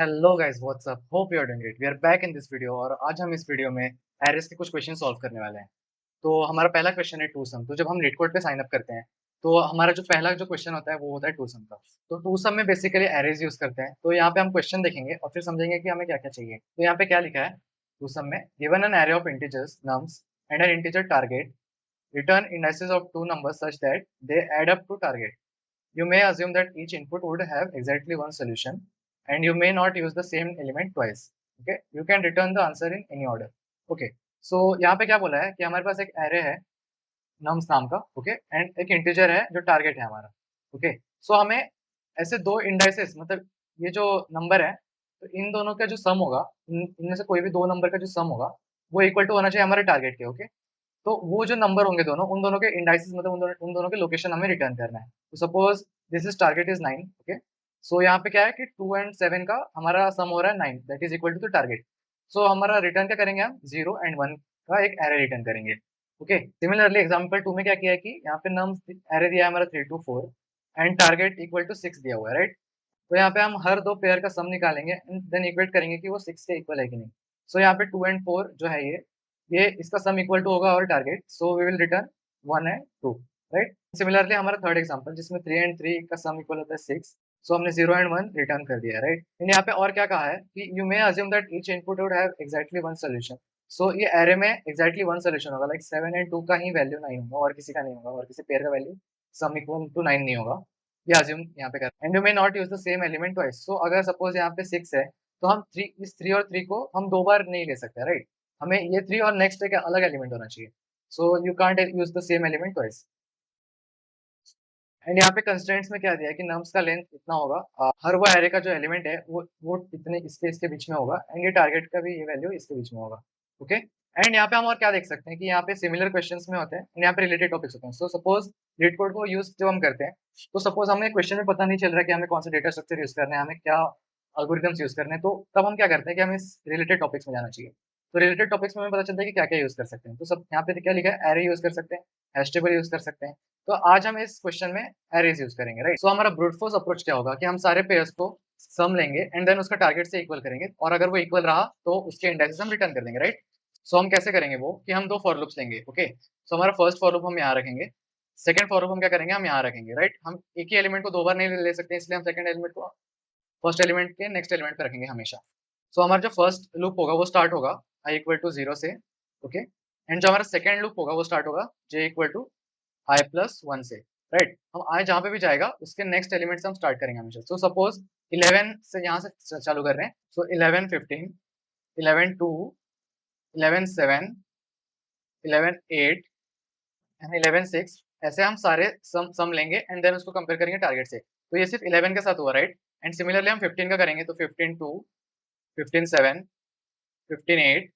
Hello guys, what's up, hope you are doing great. We are back in this video और आज हम इस video में एरेस के कुछ क्वेश्चन सॉल्व करने वाले हैं। तो हमारा पहला क्वेश्चन है टू सम। तो जब हम लीट कोड पे साइन अप करते हैं तो हमारा जो पहला जो क्वेश्चन होता है वो होता है टू सम का। तो टू सम में बेसिकली एरेज यूज करते हैं। तो यहाँ पे हम क्वेश्चन देखेंगे और फिर समझेंगे कि हमें क्या क्या चाहिए। तो यहाँ पे क्या लिखा है टू सम में, given an array of integers nums and N integer target, return indices of two numbers such that they add up to target. You may assume that each input would have exactly one solution and you may not use the same element twice. Okay, you can return the answer in any order. Okay, so यहाँ पे क्या बोला है कि हमारे पास एक array है nums नाम का, ओके, एंड एक इंटीजर है जो टारगेट है हमारा। ओके, सो हमें ऐसे दो इंडाइसेस, मतलब ये जो नंबर है, तो इन दोनों का जो सम होगा, इनमें से कोई भी दो नंबर का जो सम होगा वो इक्वल टू होना चाहिए हमारे टारगेट के। ओके, तो वो जो नंबर होंगे दोनों, उन दोनों के इंडाइसेस, मतलब उन दोनों के लोकेशन हमें रिटर्न करना है। तो suppose this is target is 9। Okay, so यहाँ पे क्या है कि 2 एंड 7 का हमारा सम हो रहा है 9, that is equal to the target. So हमारा रिटर्न क्या करेंगे, हम 0 एंड 1 का एक एरे रिटर्न करेंगे। ओके, सिमिलरली एग्जांपल 2 में क्या किया है कि यहाँ पे नम एरे दिया है हमारा 3 to 4 and target equal to 6 दिया हुआ है, राइट। तो यहाँ पे हम हर दो पेयर का सम निकालेंगे एंड देन इक्वेट करेंगे कि वो 6 के इक्वल है कि नहीं। सो यहाँ पे 2 एंड 4 जो है ये इसका सम इक्वल टू होगा और target, so we will return 1 and 2, right. Similarly हमारा थर्ड एग्जांपल जिसमें 3 एंड 3 का सम इक्वल होता है 6, सो हमने 0 एंड 1 रिटर्न कर दिया, राइट। एंड यहाँ पे और क्या कहा है कि you may assume that each input would have exactly one solution. So ये एरे में एग्जैक्टली वन सोल्यूशन होगा, लाइक 7 एंड 2 का ही वैल्यू 9 होगा और किसी का नहीं होगा, और किसी पेयर का वैल्यू सम इक्वल टू 9 नहीं होगा। ये अज्यूम यहाँ पे कर, and you may not use the same element twice. So अगर सपोज यहाँ पे 6 है तो हम 3, इस 3 और 3 को हम दो बार नहीं ले सकते, राइट। हमें ये 3 और नेक्स्ट एक अलग एलिमेंट होना चाहिए। So you can't use the same element twice. And यहाँ पे कंस्ट्रेंट्स में क्या दिया है कि नम्स का लेंथ इतना होगा, हर वो एरे का जो एलिमेंट है वो इतने इसके इसके बीच में होगा, एंड ये टारगेट का भी ये वैल्यू इसके बीच में होगा। ओके, एंड यहाँ पे हम और क्या देख सकते हैं कि यहाँ पे सिमिलर क्वेश्चंस में होते हैं एंड यहाँ पे रिलेटेड टॉपिक्स होते हैं। सो सपोज लीड कोड को यूज जब हम करते हैं तो सपोज हमें क्वेश्चन में पता नहीं चल रहा है कि हमें कौन सा डेटा स्ट्रक्चर यूज करना है, हमें क्या अल्गोरिथम्स यूज करने हैं, तो तब हम क्या करते हैं कि हमें इस रिलेटेड टॉपिक्स में जाना चाहिए। तो रिलेटेड टॉपिक्स में हमें पता चलता है कि क्या क्या यूज कर सकते हैं। तो सब यहाँ पे क्या लिखा है, एरे यूज कर सकते हैं, हैश टेबल यूज कर सकते हैं। तो आज हम इस क्वेश्चन में एरेज यूज करेंगे, राइट। सो हमारा ब्रूट फोर्स अप्रोच क्या होगा कि हम सारे पेयर्स को सम लेंगे एंड देन उसका टारगेट से इक्वल करेंगे, और अगर वो इक्वल रहा तो उसके इंडेक्सेस हम रिटर्न कर देंगे, राइट। सो हम कैसे करेंगे वो कि हम दो फॉर लूप्स लेंगे। ओके, सो हमारा फर्स्ट फॉर लूप हम यहाँ रखेंगे, सेकंड फॉर लूप हम क्या करेंगे, हम यहाँ रखेंगे, राइट। हम एक ही एलिमेंट को दो बार नहीं ले सकते, इसलिए हम सेकंड एलिमेंट को फर्स्ट एलिमेंट के नेक्स्ट एलिमेंट पे रखेंगे हमेशा। सो हमारा जो फर्स्ट लूप होगा वो स्टार्ट होगा आई इक्वल टू 0 से। ओके, एंड जो हमारा सेकंड लूप होगा वो स्टार्ट होगा j equal to I plus 1 से, राइट। हम आई जहाँ पे भी जाएगा उसके नेक्स्ट एलिमेंट से हम स्टार्ट करेंगे हमेशा। सो सपोज 11 से यहाँ से चालू कर रहे हैं, सो 11 15, 11 2, 11 7, 11 8 एंड 11 6, ऐसे हम सारे सम लेंगे एंड देन उसको कंपेयर करेंगे टारगेट से। तो ये सिर्फ 11 के साथ हुआ, राइट। एंड सिमिलरली हम 15 का करेंगे, तो 15 2, 15 7, 15 8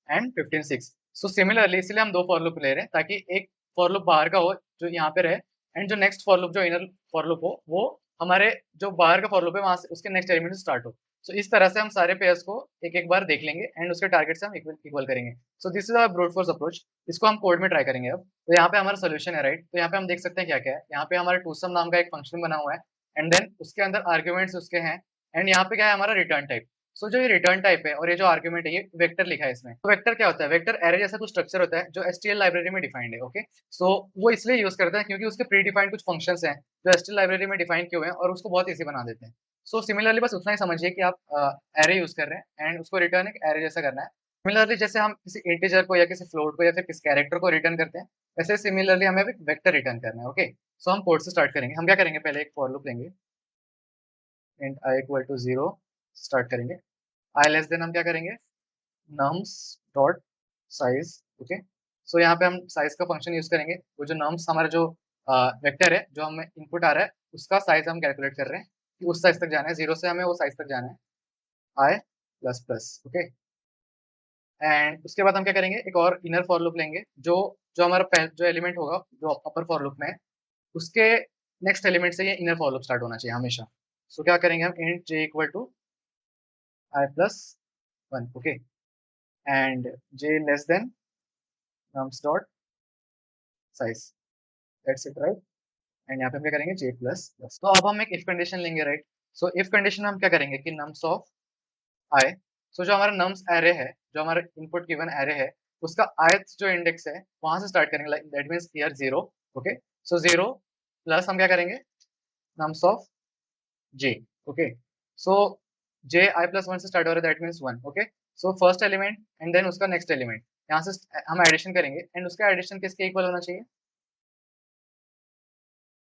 एंड 15 6। सो सिमिलरली इसलिए हम दो फॉर लूप ले रहे हैं ताकि एक फॉर लूप बाहर का हो जो यहाँ पे रहे, एंड जो नेक्स्ट फॉर लूप जो इनर फॉर लूप हो वो हमारे जो बाहर का फॉर लूप है वहां से उसके नेक्स्ट एलिमेंट से स्टार्ट हो। सो इस तरह से हम सारे पेयर्स को एक एक बार देख लेंगे एंड उसके टारगेट से हम इक्वल करेंगे। So this is our brute force approach. इसको हम कोड में ट्राई करेंगे अब। तो यहाँ पे हमारा सोल्यूशन है, राइट। तो यहाँ पे हम देख सकते हैं क्या क्या है। यहाँ पे हमारे टूसम नाम का एक फंक्शन बना हुआ है एंड देन उसके अंदर आर्ग्यूमेंट्स उसके हैं, एंड यहाँ पे क्या है हमारा रिटर्न टाइप। सो जो ये रिटर्न टाइप है और ये जो आर्ग्यूमेंट है ये वेक्टर लिखा है इसमें। तो वेक्टर क्या होता है, वेक्टर एरे जैसा कुछ स्ट्रक्चर होता है जो एसटीएल लाइब्रेरी में डिफाइंड है। ओके, सो वो इसलिए यूज करते हैं क्योंकि उसके प्री डिफाइंड कुछ फंक्शंस हैं जो एसटीएल लाइब्रेरी में डिफाइन किए हुए हैं और उसको बहुत ईजी बना देते हैं। सो सिमिलरली बस उतना ही समझिए कि आप एरे यूज कर रहे हैं एंड उसको रिटर्न एक एरे जैसा करना है। सिमिलरली जैसे हम किसी इंटीजर को या किसी फ्लोट को या फिर किसी कैरेक्टर को रिटर्न करते हैं, वैसे सिमिलरली हमें एक वेक्टर रिटर्न करना है। ओके, सो हम कोड से स्टार्ट करेंगे। हम क्या करेंगे, पहले एक फॉर लूप लेंगे and I equal to 0 start करेंगे। आई लेस देन हम क्या करेंगे, nums dot size. Okay, so यहाँ पे हम साइज का फंक्शन यूज करेंगे। वो जो nums हमारा जो वेक्टर है जो हमें इनपुट आ रहा है उसका साइज हम कैलकुलेट कर रहे हैं कि उस साइज तक जाना है, 0 से हमें वो साइज तक जाना है, आई प्लस प्लस। ओके, एंड उसके बाद हम क्या करेंगे, एक और इनर फॉर लूप लेंगे जो जो हमारा जो एलिमेंट होगा जो अपर फॉर लूप में है उसके नेक्स्ट एलिमेंट से ये इनर फॉर लूप स्टार्ट होना चाहिए हमेशा। सो क्या करेंगे हम, int j equal to I plus 1। Okay, and j less than nums dot size, that's it, right. And यहाँ पे हम क्या करेंगे, j प्लस प्लस। तो अब हम एक इफ कंडीशन लेंगे, राइट। सो इफ कंडीशन में हम क्या करेंगे कि नम्स ऑफ आई, सो जो हमारा नम्स एरे है, जो हमारा इनपुट गिवन एरे है, उसका ith जो इंडेक्स है वहां से स्टार्ट करेंगे, like that means here 0। Okay, so 0 plus हम क्या करेंगे nums of j। Okay, so j I plus 1 से स्टार्ट हो रहा है, that means 1। Okay, so first element and then उसका नेक्स्ट एलिमेंट, यहाँ से हम एडिशन करेंगे एंड उसका एडिशन किसके इक्वल होना चाहिए,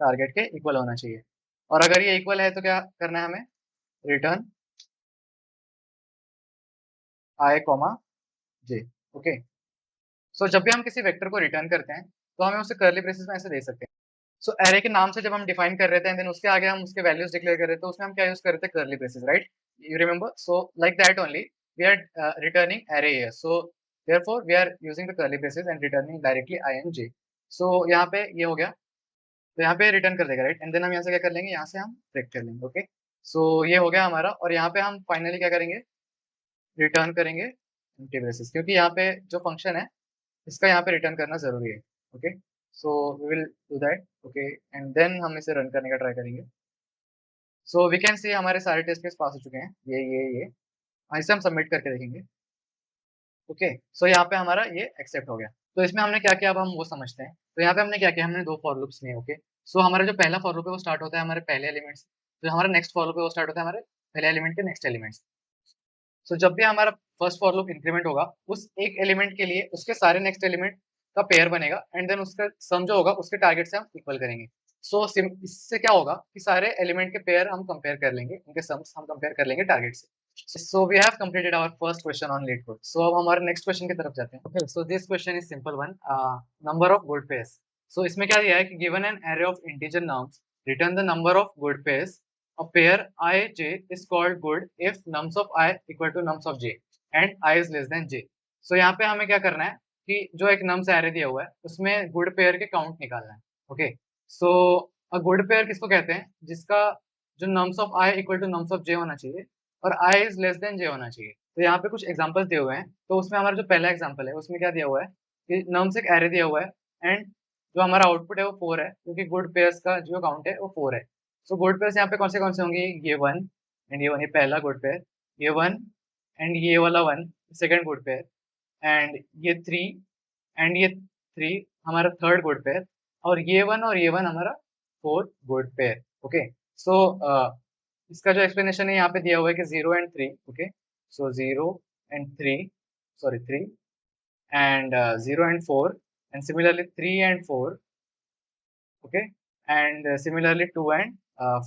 टारगेट के इक्वल होना चाहिए। और अगर ये इक्वल है तो क्या करना है हमें, return I comma j। Okay, so जब भी हम किसी वेक्टर को रिटर्न करते हैं तो हमें उसे कर्ली ब्रेसेस में ऐसे दे सकते हैं। सो एरे के नाम से जब हम डिफाइन कर रहे थे एंड देन उसके आगे हम उसके वैल्यूज डिक्लेयर कर रहे थे, तो उसमें हम क्या यूज कर रहे थे, curly braces, right? You remember? So like that only we are returning array here, so therefore we are using the curly braces and returning directly I and j। सो यहाँ पे ये हो गया, तो यहाँ पे रिटर्न कर देगा, राइट? एंड देन हम यहाँ से क्या कर लेंगे, यहाँ से हम ब्रेक कर लेंगे। ओके, सो ये हो गया हमारा, और यहाँ पे हम फाइनली क्या करेंगे, रिटर्न करेंगे एम्प्टी ब्रेसेस, क्योंकि यहाँ पे जो फंक्शन है इसका यहाँ पे रिटर्न करना जरूरी है। Okay, so we will do that. Okay, and then हम इसे रन करने का ट्राई करेंगे। सो वी कैन सी हमारे सारे टेस्ट केस पास हो चुके हैं, ये इसे हम सबमिट करके देखेंगे। ओके, सो यहाँ पे हमारा ये एक्सेप्ट हो गया। तो इसमें हमने क्या किया, अब हम वो समझते हैं। तो यहाँ पे हमने क्या किया, हमने दो फॉर लूप्स लिए। ओके, सो हमारा जो पहला फॉर लूप है वो स्टार्ट होता है हमारे पहले एलिमेंट से, जो हमारा नेक्स्ट फॉर लूप है वो स्टार्ट होता है हमारे पहले एलिमेंट के नेक्स्ट एलिमेंट से। सो जब भी हमारा फर्स्ट फॉर लूप इंक्रीमेंट होगा, उस एक एलिमेंट के लिए उसके सारे नेक्स्ट एलिमेंट का पेयर बनेगा एंड देन उसका सम जो होगा उसके टारगेट से हम इक्वल करेंगे। सो इससे क्या होगा कि सारे एलिमेंट के पेयर हम कंपेयर कर लेंगे, उनके सम्स हम कंपेयर कर लेंगे टारगेट से। So we have completed our first question on LeetCode. So अब हमारे नेक्स्ट क्वेश्चन की तरफ जाते हैं। Okay, so this question is simple one, number of good pairs. So इसमें क्या दिया है कि given an array of integer nums, return the number of good pairs. A pair I-J is called good if nums of I equal to nums of J and I is less than J। So यहाँ पे हमें क्या करना है कि जो एक nums array दिया हुआ है उसमें good pair के count निकालना है। Okay, so a good pair किसको कहते हैं, जिसका जो nums of I equal to nums of J होना चाहिए और I is less than J होना चाहिए। तो यहाँ पे कुछ एग्जाम्पल्स दिए हुए हैं, तो उसमें हमारा जो पहला एग्जाम्पल है उसमें क्या दिया हुआ है कि nums एक array दिया हुआ है एंड जो हमारा आउटपुट है वो 4 है, क्योंकि गुड पेयर्स का जो काउंट है वो 4 है। सो गुड पेयर्स यहाँ पे कौन से होंगे, ये 1 एंड ये 1, ये पहला गुड पेयर, ये 1 एंड ये वाला 1 सेकंड गुड पेयर, एंड ये 3 एंड ये 3 हमारा थर्ड गुड पेयर, और ये 1 हमारा फोर्थ गुड पेयर। ओके, सो इसका जो एक्सप्लेनेशन है यहाँ पे दिया हुआ है कि 0 and 3। Okay, so 0 and 3, sorry 3 and 0 and 4 and similarly 3 and 4। Okay, and similarly 2 and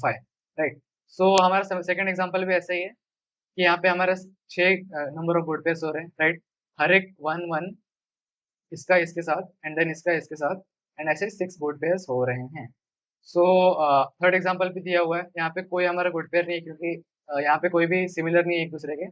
5, right? So हमारा सेकंड एग्जांपल भी ऐसा ही है कि यहाँ पे हमारा 6 नंबर ऑफ गुड पेयर्स हो रहे हैं, राइट? हर एक 1 1 इसका इसके साथ एंड देन इसका इसके साथ, एंड ऐसे 6 गुड पेयर्स हो रहे हैं। सो थर्ड एग्जांपल भी दिया हुआ है, यहाँ पे कोई हमारा गुड पेयर नहीं है, क्योंकि यहाँ पे कोई भी सिमिलर नहीं है एक दूसरे के,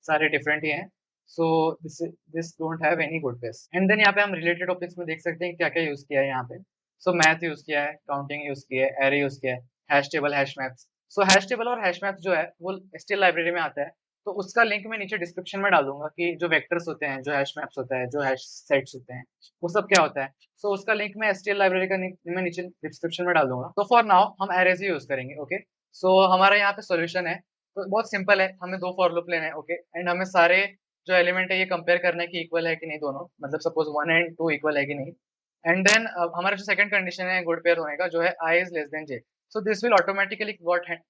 सारे डिफरेंट ही हैं। So this don't have any good pairs. And then यहाँ पे हम रिलेटेड टॉपिक्स में देख सकते हैं क्या क्या यूज किया है यहाँ पे। सो मैथ यूज किया है, काउंटिंग यूज किया है, एरे यूज किया है, हैश टेबल, हैश मैप्स। सो हैश टेबल और हैश मैप्स जो है वो एचटीएमएल लाइब्रेरी में आता है, तो उसका लिंक मैं नीचे डिस्क्रिप्शन में डाल दूंगा कि जो वेक्टर्स होते हैं, जो हैश मैप्स होता है, जो हैश सेट्स होते हैं, वो सब क्या होता है। सो उसका लिंक मैं एचटीएमएल लाइब्रेरी का लिंक मैं नीचे डिस्क्रिप्शन में डाल दूंगा। तो फॉर नाउ हम एरेज ही यूज करेंगे। ओके, सो हमारा यहाँ पे सॉल्यूशन है, तो बहुत सिंपल है, हमें दो फॉर लूप लेने हैं। ओके, एंड हमें सारे जो एलिमेंट है ये कंपेयर करना है कि इक्वल है कि नहीं दोनों, मतलब सपोज 1 एंड 2 इक्वल है कि नहीं। एंड देन हमारा जो सेकंड कंडीशन है गुड पेयर होने का, जो है I is less than J। So this will automatically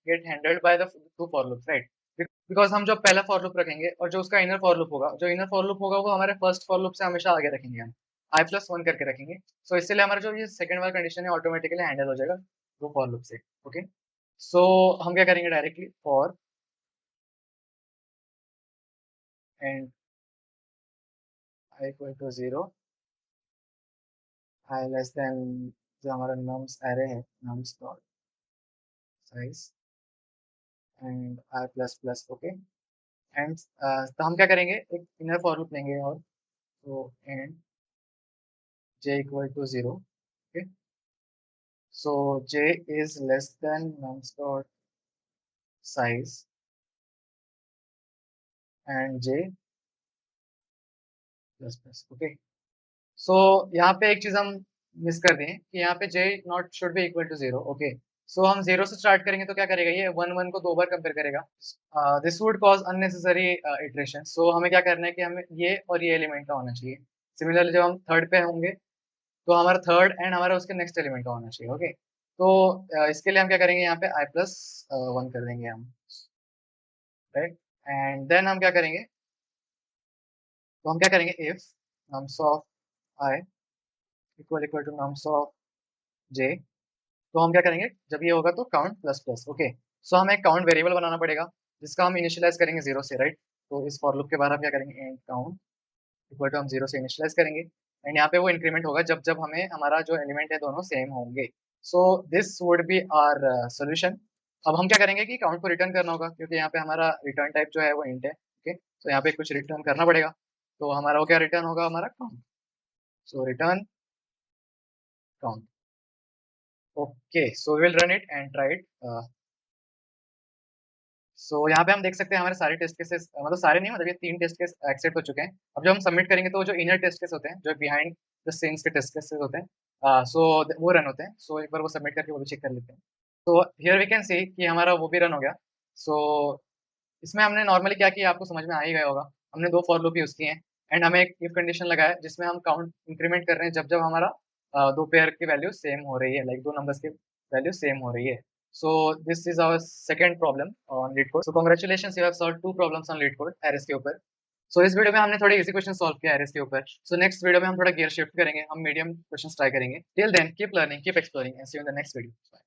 get handled by the two for loops, right? Because हम जो पहला फॉर लूप रखेंगे और जो उसका इनर फॉर लूप होगा, जो इनर फॉर लूप होगा वो हमारे फर्स्ट फॉर लूप से हमेशा आगे रखेंगे, हम I+1 करके रखेंगे। सो इसलिए हमारा जो ये सेकंड वाला कंडीशन है ऑटोमेटिकली हैंडल हो जाएगा दो फॉर लूप से। ओके, सो हम क्या करेंगे, directly for and I equal to 0, I less than जो हमारा नम्स एरे है, nums dot size and I++। Okay, and तो हम क्या करेंगे, एक इनर फॉर लूप लेंगे, और तो and j equal to 0। Okay, so j is less than nums dot size and j plus plus। Okay, so यहाँ पे एक चीज हम मिस कर दें कि यहाँ पे j not should be equal to 0। Okay, so हम 0 से स्टार्ट करेंगे तो क्या करेगा ये 1 1 को 2 बार कंपेयर करेगा। This would cause unnecessary iteration. So हमें क्या करना है कि हमें ये और ये एलिमेंट का होना चाहिए। सिमिलरली जब हम थर्ड पे होंगे तो हमारा थर्ड एंड हमारा उसके नेक्स्ट एलिमेंट का होना चाहिए, ओके। तो इसके लिए हम क्या करेंगे यहाँ पे i प्लस 1 कर देंगे हम, राइट। एंड देन हम क्या करेंगे, तो हम क्या करेंगे if nums of i equal equal to nums of j। तो हम क्या करेंगे जब ये होगा तो count plus plus, okay. So हमें एक काउंट वेरिएबल बनाना पड़ेगा जिसका हम इनिशियलाइज करेंगे 0 से, राइट। तो इस फॉर लूप के बाद हम क्या करेंगे एंड काउंट इक्वल टू हम 0 से इनिशियलाइज करेंगे एंड यहाँ पे वो इंक्रीमेंट होगा जब जब हमें हमारा जो एलिमेंट है दोनों सेम होंगे। So this would be our solution. अब हम क्या करेंगे कि काउंट को रिटर्न करना होगा क्योंकि यहाँ पे हमारा रिटर्न टाइप जो है वो इंट है, ओके। तो यहाँ पे कुछ रिटर्न करना पड़ेगा। तो हमारा वो क्या रिटर्न होगा, हमारा count. So return count, okay. So we will run it and try it. So यहाँ पे हम देख सकते हैं हमारे सारे टेस्ट केसेस, मतलब सारे नहीं, मतलब ये 3 टेस्ट केस एक्सेप्ट हो चुके हैं। अब जब हम सबमिट करेंगे तो जो इनर टेस्ट केस होते हैं, जो बिहाइंड द सीन्स के टेस्ट केसेस होते हैं, सो वो रन होते हैं। सो एक बार वो सबमिट करके वो भी चेक कर लेते हैं। तो हियर वी कैन सी कि हमारा वो भी रन हो गया। सो इसमें हमने नॉर्मली क्या किया आपको समझ में आ ही गया होगा। हमने 2 फॉर लूप यूज़ किए हैं एंड हमें एक इफ कंडीशन लगाया जिसमें हम काउंट इंक्रीमेंट कर रहे हैं जब जब हमारा 2 पेयर की वैल्यू सेम हो रही है, लाइक 2 नंबर्स की वैल्यू सेम हो रही है। So this is our second problem on LeetCode. So congratulations, you have solved 2 problems on LeetCode arrays के ऊपर। सो इस वीडियो में हमने थोड़े इजी क्वेश्चन सॉल्व किया एरर्स के ऊपर। सो नेक्स्ट वीडियो में हम थोड़ा गियर शिफ्ट करेंगे, हम मीडियम क्वेश्चंस ट्राई करेंगे। Till then keep learning, keep exploring and see you in the next video.